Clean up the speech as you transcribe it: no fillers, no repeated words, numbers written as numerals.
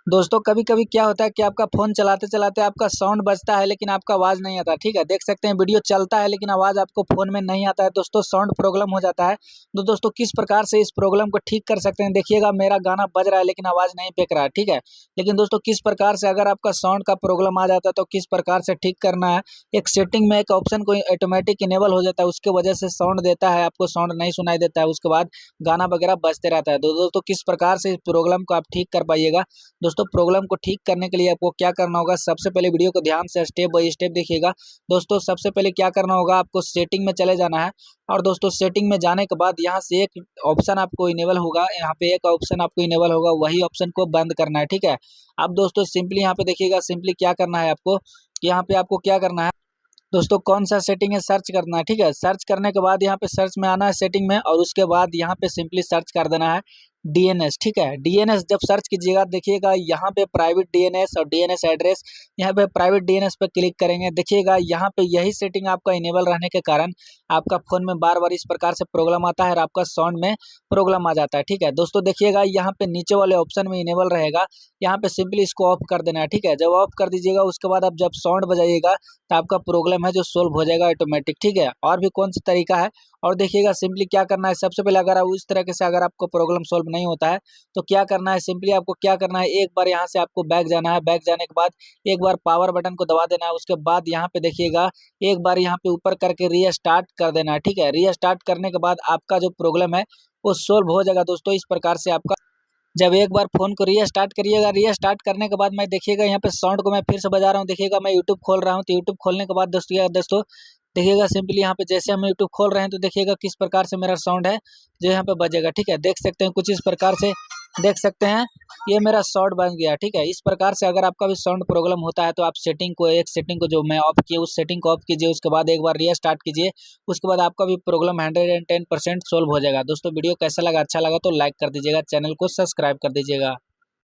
दोस्तों कभी कभी क्या होता है कि आपका फोन चलाते चलाते आपका साउंड बजता है लेकिन आपका आवाज नहीं आता। ठीक है, देख सकते हैं वीडियो चलता है लेकिन आवाज आपको फोन में नहीं आता है। दोस्तों साउंड प्रॉब्लम हो जाता है। तो दोस्तों किस प्रकार से इस प्रॉब्लम को ठीक कर सकते हैं, देखिएगा मेरा गाना बज रहा है लेकिन आवाज नहीं फेंक रहा है। ठीक है, लेकिन दोस्तों किस प्रकार से अगर आपका साउंड का प्रॉब्लम आ जाता है तो किस प्रकार से ठीक करना है। एक सेटिंग में एक ऑप्शन को ऑटोमेटिक इनेबल हो जाता है, उसके वजह से साउंड देता है, आपको साउंड नहीं सुनाई देता है, उसके बाद गाना वगैरह बजते रहता है। तो दोस्तों किस प्रकार से इस प्रॉब्लम को आप ठीक कर पाइएगा। दोस्तों प्रॉब्लम को ठीक करने के लिए आपको क्या करना होगा, सबसे पहले वीडियो को ध्यान से स्टेप बाय स्टेप देखिएगा। दोस्तों सबसे पहले क्या करना होगा, आपको सेटिंग में चले जाना है। और दोस्तों सेटिंग में जाने के बाद यहाँ से एक ऑप्शन आपको इनेबल होगा, यहाँ पे एक ऑप्शन आपको इनेबल होगा, वही ऑप्शन को बंद करना है। ठीक है, अब दोस्तों सिंपली यहाँ पे देखिएगा, सिंपली क्या करना है आपको, यहाँ पे आपको क्या करना है दोस्तों, कौन सा सेटिंग है सर्च करना है। ठीक है, सर्च करने के बाद यहाँ पे सर्च में आना है सेटिंग में, और उसके बाद यहाँ पे सिंपली सर्च कर देना है डीएनएस। ठीक है, डीएनएस जब सर्च कीजिएगा देखिएगा यहाँ पे प्राइवेट डीएनएस और डीएनएस एड्रेस, यहाँ पे प्राइवेट डीएनएस पे क्लिक करेंगे, देखिएगा यहाँ पे यही सेटिंग आपका इनेबल रहने के कारण आपका फोन में बार बार इस प्रकार से प्रॉब्लम आता है और आपका साउंड में प्रॉब्लम आ जाता है। ठीक है दोस्तों, देखिएगा यहाँ पे नीचे वाले ऑप्शन में इनेबल रहेगा, यहाँ पे सिंपली इसको ऑफ कर देना है। ठीक है, जब ऑफ कर दीजिएगा उसके बाद आप जब साउंड बजाइएगा तो आपका प्रॉब्लम है जो सोल्व हो जाएगा ऑटोमेटिक। ठीक है, और भी कौन सा तरीका है, और देखिएगा सिंपली क्या करना है, सबसे पहले अगर आप इस तरीके से अगर आपको प्रॉब्लम सोल्व नहीं होता है तो क्या करना है, सिंपली आपको क्या करना है, एक बार यहाँ से आपको बैक जाना है, बैक जाने के बाद एक बार पावर बटन को दबा देना है, उसके बाद यहाँ पे देखिएगा एक बार यहाँ पे ऊपर करके रीस्टार्ट कर देना है। ठीक है, रीस्टार्ट करने के बाद आपका जो प्रॉब्लम है वो सोल्व हो जाएगा। दोस्तों इस प्रकार से आपका जब एक बार फोन को रीस्टार्ट करिएगा, रीस्टार्ट करने के बाद मैं देखिएगा यहाँ पे साउंड को मैं फिर से बजा रहा हूँ, देखिएगा मैं यूट्यूब खोल रहा हूँ, तो यूट्यूब खोलने के बाद दोस्तों देखिएगा सिंपली यहाँ पे जैसे हम यूट्यूब खोल रहे हैं तो देखिएगा किस प्रकार से मेरा साउंड है जो यहाँ पे बजेगा। ठीक है, देख सकते हैं कुछ इस प्रकार से, देख सकते हैं ये मेरा साउंड बन गया। ठीक है, इस प्रकार से अगर आपका भी साउंड प्रॉब्लम होता है तो आप सेटिंग को जो मैं ऑफ किया उस सेटिंग को ऑफ कीजिए, उसके बाद एक बार रीस्टार्ट कीजिए, उसके बाद आपका भी प्रॉब्लम 110% सोल्व हो जाएगा। दोस्तों वीडियो कैसा लगा, अच्छा लगा तो लाइक कर दीजिएगा, चैनल को सब्सक्राइब कर दीजिएगा।